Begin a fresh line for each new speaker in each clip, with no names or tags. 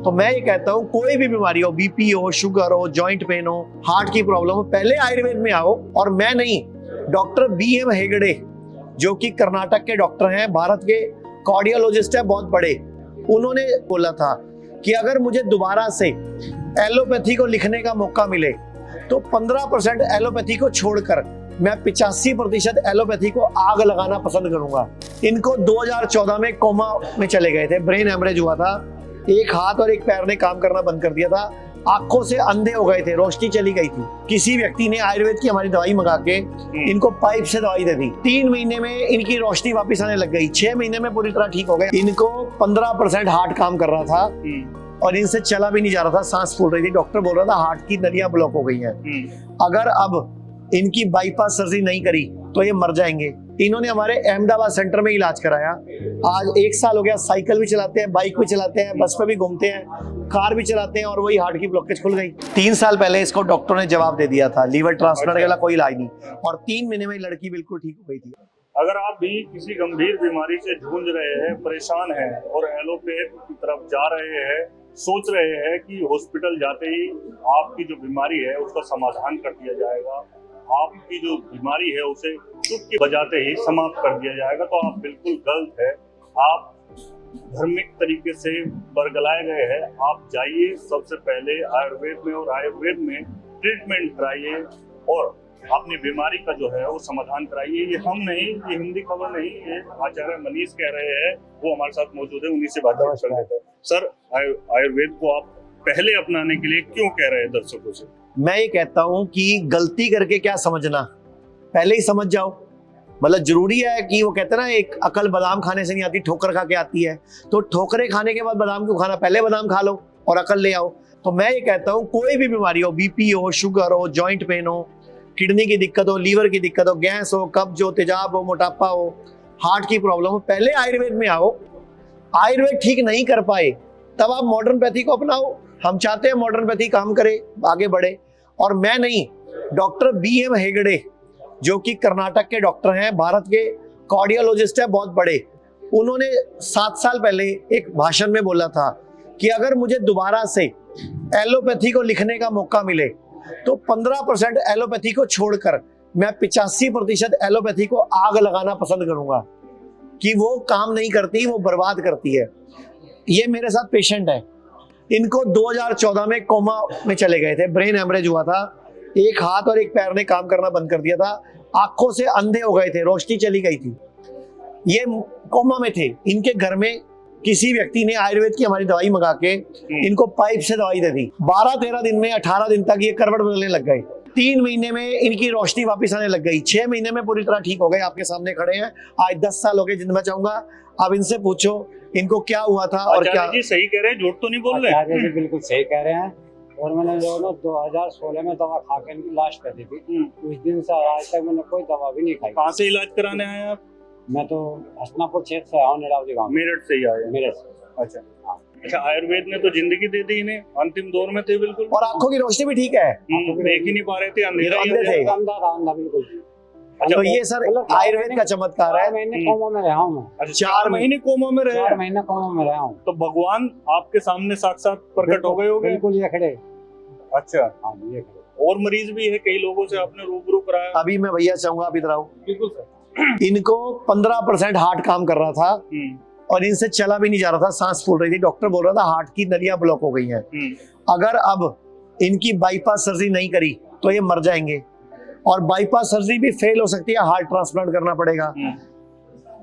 तो मैं ये कहता हूँ कोई भी बीमारी हो, बीपी हो, शुगर हो, जॉइंट पेन हो, हार्ट की प्रॉब्लम हो, पहले आयुर्वेद में आओ। और मैं नहीं, डॉक्टर BM हेगड़े जो कि कर्नाटक के डॉक्टर हैं, भारत के कार्डियोलॉजिस्ट है बहुत बड़े, उन्होंने बोला था कि अगर मुझे दोबारा से एलोपैथी को लिखने का मौका मिले तो 15% एलोपैथी को छोड़कर मैं 85% एलोपैथी को आग लगाना पसंद करूंगा। इनको 2014 में कोमा में चले गए थे, ब्रेन हेमरेज हुआ था, एक हाथ और एक पैर ने काम करना बंद कर दिया था, आंखों से अंधे हो गए थे, रोशनी चली गई थी। किसी व्यक्ति ने आयुर्वेद की हमारी दवाई मंगा के इनको पाइप से दवाई दे दी, 3 महीने में इनकी रोशनी वापस आने लग गई, 6 महीने में पूरी तरह ठीक हो गए। इनको 15% हार्ट काम कर रहा था और इनसे चला भी नहीं जा रहा था, सांस फूल रही थी, डॉक्टर बोल रहा था हार्ट की नलियां ब्लॉक हो गई हैं। अगर अब इनकी बाईपास सर्जरी नहीं करी तो ये मर जाएंगे। इन्होंने हमारे अहमदाबाद सेंटर में इलाज कराया, आज 1 साल हो गया, साइकिल भी चलाते हैं, बाइक भी चलाते हैं, बस पे भी घूमते हैं, कार भी चलाते हैं, और वही हार्ट की ब्लॉकेज खुल गई। 3 साल पहले इसको डॉक्टर ने जवाब दे दिया था, लीवर ट्रांसप्लांट वाला कोई इलाज नहीं, और 3 महीने में लड़की बिल्कुल ठीक हो गई थी।
अगर आप भी किसी गंभीर बीमारी से जूझ रहे हैं, परेशान हैं और एलोपैथ की तरफ जा रहे हैं, सोच रहे हैं कि हॉस्पिटल जाते ही आपकी जो बीमारी है उसका समाधान कर दिया जाएगा, आपकी जो बीमारी है उसे चुटकी बजाते ही समाप्त कर दिया जाएगा, तो आप बिल्कुल गलत है। आप धार्मिक तरीके से बरगलाए गए हैं। आप जाइए सबसे पहले आयुर्वेद में, और आयुर्वेद में ट्रीटमेंट कराइए और अपनी बीमारी का जो है वो समाधान कराइए। ये हम नहीं, ये हिंदी खबर नहीं, ये आचार्य मनीष कह रहे हैं, वो हमारे साथ मौजूद है, उन्हीं से बातचीत कर लेते हैं। सर, आयुर्वेद को आप पहले अपनाने के लिए क्यों कह रहे हैं दर्शकों से?
मैं ये कहता हूं कि गलती करके क्या समझना, पहले ही समझ जाओ। मतलब जरूरी है कि वो कहते हैं ना, एक अकल बादाम खाने से नहीं आती, ठोकर खा के आती है। तो ठोकरे खाने के बाद बादाम क्यों खाना, पहले बादाम खा लो और अकल ले आओ। तो मैं ये कहता हूं कोई भी बीमारी हो, बीपी हो, शुगर हो, जॉइंट पेन हो, किडनी की दिक्कत हो, लीवर की दिक्कत हो, गैस हो, कब्ज हो, तेजाब हो, मोटापा हो, हार्ट की प्रॉब्लम हो, पहले आयुर्वेद में आओ। आयुर्वेद ठीक नहीं कर पाए तब आप मॉडर्न पैथी को अपनाओ। हम चाहते हैं मॉडर्न पैथी काम करे, आगे बढ़े। और मैं नहीं, डॉक्टर BM हेगड़े जो कि कर्नाटक के डॉक्टर हैं, भारत के कार्डियोलॉजिस्ट है बहुत बड़े, उन्होंने 7 साल पहले एक भाषण में बोला था कि अगर मुझे दोबारा से एलोपैथी को लिखने का मौका मिले तो 15% एलोपैथी को छोड़कर मैं 85% एलोपैथी को आग लगाना पसंद करूंगा, कि वो काम नहीं करती, वो बर्बाद करती है। ये मेरे साथ पेशेंट है, इनको 2014 में कोमा में चले गए थे, ब्रेन हेमरेज हुआ था, एक हाथ और एक पैर ने काम करना बंद कर दिया था, आंखों से अंधे हो गए थे, रोशनी चली गई थी, ये कोमा में थे। इनके घर में किसी व्यक्ति ने आयुर्वेद की हमारी दवाई मंगा के इनको पाइप से दवाई दे दी, 12-13 दिन में 18 दिन तक ये करवट बदलने लग गए, 3 महीने में इनकी रोशनी वापस आने लग गई, 6 महीने में पूरी तरह ठीक हो गए। आपके सामने खड़े हैं, आज 10 साल हो गए जिंदा चाहूंगा। अब इनसे पूछो इनको क्या हुआ था और क्या।
जी सही कह रहे हैं, झूठ तो नहीं बोल रहे?
जी बिल्कुल सही कह रहे हैं। और मैंने जो ना 2016 में दवा खा के लास्ट कर दी थी, उस दिन से आज तक मैंने कोई दवा भी नहीं खाई।
कहाँ से इलाज कराने आए आप?
मैं तो हसनापुर क्षेत्र से आया, निरावली गाँव।
मेरठ से ही आए?
मेरठ से।
अच्छा अच्छा, आयुर्वेद ने तो जिंदगी दे दी इन्हें, अंतिम दौर में थे बिल्कुल,
और आंखों की रोशनी भी ठीक है,
देख ही नहीं पा रहे थे, अंधेरा ही
अंधे थे।
अंधा था, अंधा बिल्कुल।
अच्छा,
तो ये सर आयुर्वेद का चमत्कार है।
4 महीने कोमा में रहा हूँ मैं।
अच्छा, 4 महीने कोमा में रहे?
4 महीने कोमा में रहा हूँ।
तो भगवान आपके सामने साक्षात प्रकट हो गए होंगे?
बिल्कुल, ये खड़े।
अच्छा,
हाँ ये खड़े।
और मरीज भी है, कई लोगों से आपने रूबरू कराया?
अभी मैं भैया चाहूंगा आप इधर आओ।
बिल्कुल सर।
इनको 15% हार्ट काम कर रहा था और इनसे चला भी नहीं जा रहा था, सांस फूल रही थी, डॉक्टर बोल रहा था हार्ट की नलियां ब्लॉक हो गई हैं। अगर अब इनकी बाईपास सर्जरी नहीं करी तो ये मर जाएंगे, और बाईपास सर्जरी भी फेल हो सकती है, हार्ट ट्रांसप्लांट करना पड़ेगा।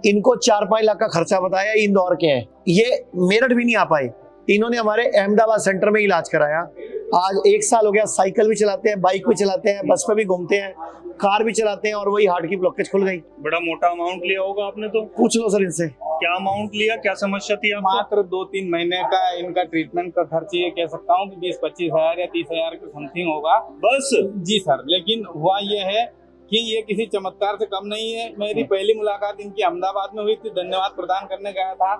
इनको 4-5 लाख का खर्चा बताया, इंदौर के हैं, ये मेरठ भी नहीं आ पाए। इन्होंने हमारे अहमदाबाद सेंटर में इलाज कराया, आज 1 साल हो गया, साइकिल भी चलाते हैं, बाइक भी चलाते हैं, बस पे भी घूमते हैं, कार भी चलाते हैं, और वही हार्ट की ब्लॉकेज खुल गई।
बड़ा मोटा अमाउंट लिया होगा आपने तो?
पूछ लो सर इनसे।
क्या अमाउंट लिया, क्या समस्या थी आपको?
मात्र 2-3 महीने का इनका ट्रीटमेंट का खर्च ये कह सकता हूँ कि 20-25 हजार या 30 हजार के समथिंग होगा
बस?
जी सर, लेकिन हुआ ये है कि ये किसी चमत्कार से कम नहीं है। मेरी पहली मुलाकात इनकी अहमदाबाद में हुई थी, धन्यवाद प्रदान करने गया था,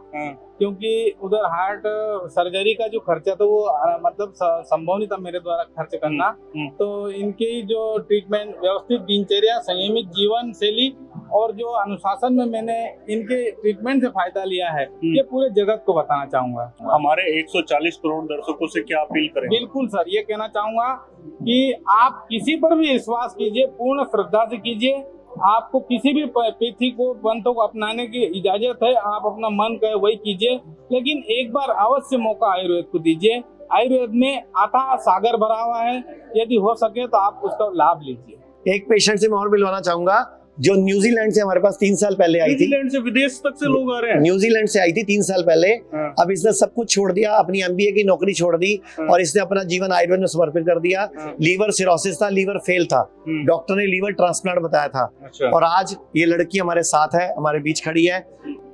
क्योंकि उधर हार्ट सर्जरी का जो खर्चा था वो मतलब संभव नहीं था मेरे द्वारा खर्च करना। तो इनकी जो ट्रीटमेंट, व्यवस्थित दिनचर्या, संयमित जीवन शैली और जो अनुशासन में मैंने इनके ट्रीटमेंट से फायदा लिया है, ये पूरे जगत को बताना चाहूंगा।
हमारे 140 करोड़ दर्शकों से क्या अपील करेंगे?
बिल्कुल सर, ये कहना चाहूंगा कि आप किसी पर भी विश्वास कीजिए, पूर्ण श्रद्धा से कीजिए। आपको किसी भी पद्धति को पंथों को अपनाने की इजाजत है, आप अपना मन कहे वही कीजिए, लेकिन एक बार अवश्य मौका आयुर्वेद को दीजिए। आयुर्वेद में अथाह सागर भरा हुआ है, यदि हो सके तो आप उसका लाभ लीजिए।
एक पेशेंट से मैं और मिलवाना चाहूंगा जो न्यूजीलैंड से हमारे पास 3 साल पहले आई थी।
न्यूजीलैंड से विदेश तक से लोग आ रहे हैं।
न्यूजीलैंड से आई थी 3 साल पहले।
हाँ।
अब इसने सब कुछ छोड़ दिया, अपनी एमबीए की नौकरी छोड़ दी और इसने अपना जीवन आयुर्वेद में समर्पित कर दिया। लीवर सिरोसिस था, लीवर फेल था, डॉक्टर ने लीवर ट्रांसप्लांट बताया था।
अच्छा।
और आज ये लड़की हमारे साथ है, हमारे बीच खड़ी है।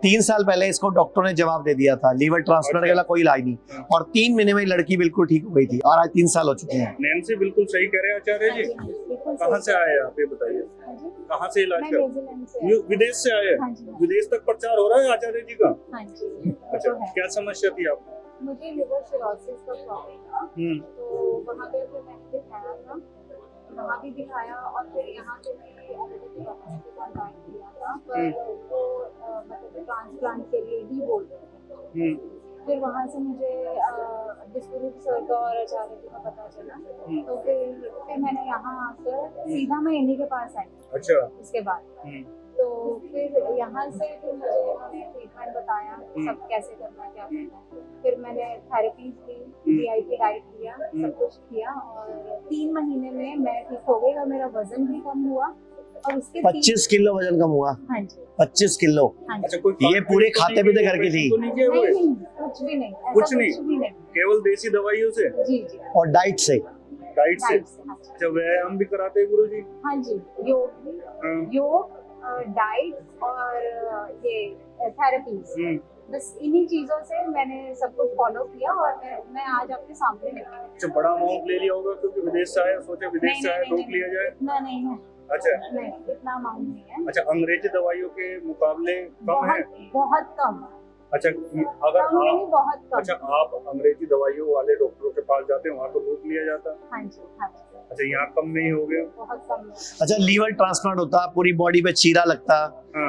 3 साल पहले इसको डॉक्टर ने जवाब दे दिया था लीवर ट्रांसप्लांट का कोई इलाज नहीं, और 3 महीने में लड़की बिल्कुल ठीक हो गई थी और आज 3 साल हो चुके हैं।
नैन्सी बिल्कुल सही कह रहे हैं आचार्य जी। कहाँ से आए आप, ये बताइए, कहाँ से इलाज कर? विदेश से आए हैं। विदेश तक प्रचार हो रहा है आचार्य जी का।
हाँ जी।
अच्छा, क्या समस्या थी आपको?
मुझे लिवर सिरोसिस का प्रॉब्लम था, तो वहाँ पे फिर मैंने दिखाया था, वहाँ भी दिखाया और फिर यहाँ पे मैंने आयुर्वेदिक डॉक्टर के पास ज्वाइन किया था, पर वो मतलब ट्रांसप्लांट के लिए ही बोल रहे थे। फिर वहाँ से मुझे विश्वरूप सर का और आचार्य जी का पता चला, तो फिर मैंने यहाँ आकर सीधा मैं इन्हीं के पास आई।
अच्छा।
उसके बाद तो फिर यहाँ से फिर मुझे उन्होंने ट्रीटमेंट बताया, सब कैसे करना है, क्या करना है। फिर मैंने थेरेपीज ली, वीआईपी डाइट लिया, सब कुछ किया और 3 महीने में मैं ठीक हो गई और मेरा वजन भी कम हुआ और उसके
25 किलो वजन कम हुआ।
हाँ जी।
25 किलो।
हाँ
अच्छा,
जी।
कोई
ये पूरे खाते पीते घर की थी।
नहीं, कुछ भी नहीं, ऐसा
कुछ नहीं?
भी नहीं।
केवल देसी दवाइयों से?
जी जी।
और डाइट से।
डाइट से?
हाँ जी।
अच्छा, व्यायाम भी कराते हैं गुरु जी?
हाँ जी, योग भी, योग, डाइट और ये थेरेपीज, बस इन्हीं चीजों से मैंने सब कुछ फॉलो किया और मैं आज आपके सामने हूँ।
अच्छा, बड़ा अमाउंट ले लिया होगा क्योंकि विदेश से आया, सोचा विदेश से आया रोक लिया जाए।
इतना नहीं है।
अच्छा।
नहीं, इतना अमाउंट नहीं है।
अच्छा, अंग्रेजी दवाइयों के मुकाबले कम है?
बहुत कम।
अच्छा, अगर
कम नहीं, बहुत कम।
अच्छा, आप अंग्रेजी दवाइयों वाले डॉक्टरों के पास जाते हैं, वहाँ तो रोक लिया जाता।
हाँ जी, हाँ जी।
अच्छा, यहाँ कम नहीं हो गया?
बहुत कम।
अच्छा, लीवर ट्रांसप्लांट होता, पूरी बॉडी पे चीरा लगता,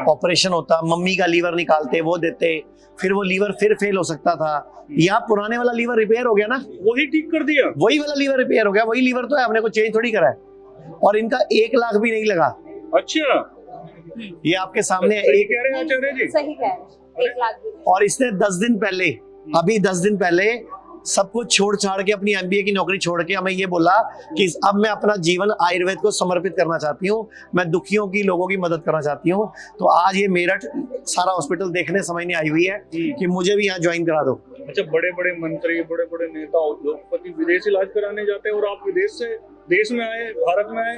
ऑपरेशन होता, मम्मी का लीवर निकालते, वो देते, फिर वो लीवर फिर फेल हो सकता था। यहाँ पुराने वाला लीवर रिपेयर हो गया ना,
वही ठीक कर दिया।
वही वाला लीवर रिपेयर हो गया, वही लीवर तो है, हमने को चेंज थोड़ी करा है और इनका 1 लाख भी नहीं लगा।
अच्छा,
ये आपके सामने
सही
एक
कह रहे हैं आचार्य जी।
सही कह रहे हैं, 1 लाख भी नहीं।
और इसने 10 दिन पहले, अभी 10 दिन पहले सब कुछ छोड़ छाड़ के, अपनी एमबीए की नौकरी छोड़ के हमें ये बोला कि अब मैं अपना जीवन आयुर्वेद को समर्पित करना चाहती हूँ, मैं दुखियों की, लोगों की मदद करना चाहती हूँ। तो आज ये मेरठ सारा हॉस्पिटल देखने समझने आई हुई है कि मुझे भी यहाँ ज्वाइन करा दो।
अच्छा, बड़े बड़े मंत्री, बड़े बड़े नेता, उद्योगपति विदेश इलाज कराने जाते हैं और आप विदेश से देश में आए, भारत में आए?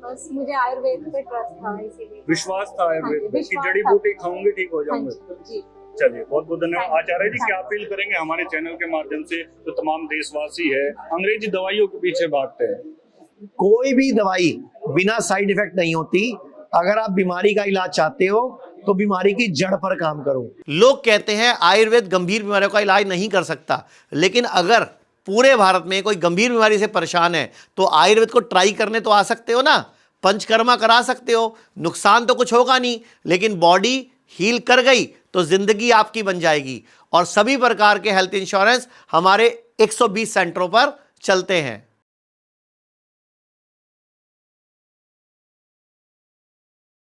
बस मुझे आयुर्वेद पे ट्रस्ट था, इसीलिए
विश्वास था आयुर्वेद
हाँ,
पे कि जड़ी बूटी खाऊंगे ठीक हो जाऊंगे।
हाँ जी।
चलिए, बहुत बहुत धन्यवाद आचार्य जी। क्या अपील करेंगे हमारे चैनल के माध्यम से जो तमाम देशवासी है अंग्रेजी दवाइयों के पीछे भागते हैं?
कोई भी दवाई बिना साइड इफेक्ट नहीं होती। अगर आप बीमारी का इलाज चाहते हो तो बीमारी की जड़ पर काम करो। लोग कहते हैं आयुर्वेद गंभीर बीमारियों का इलाज नहीं कर सकता, लेकिन अगर पूरे भारत में कोई गंभीर बीमारी से परेशान है तो आयुर्वेद को ट्राई करने तो आ सकते हो ना, पंचकर्मा करा सकते हो, नुकसान तो कुछ होगा नहीं, लेकिन बॉडी हील कर गई तो जिंदगी आपकी बन जाएगी। और सभी प्रकार के हेल्थ इंश्योरेंस हमारे 120 सेंटरों पर चलते हैं।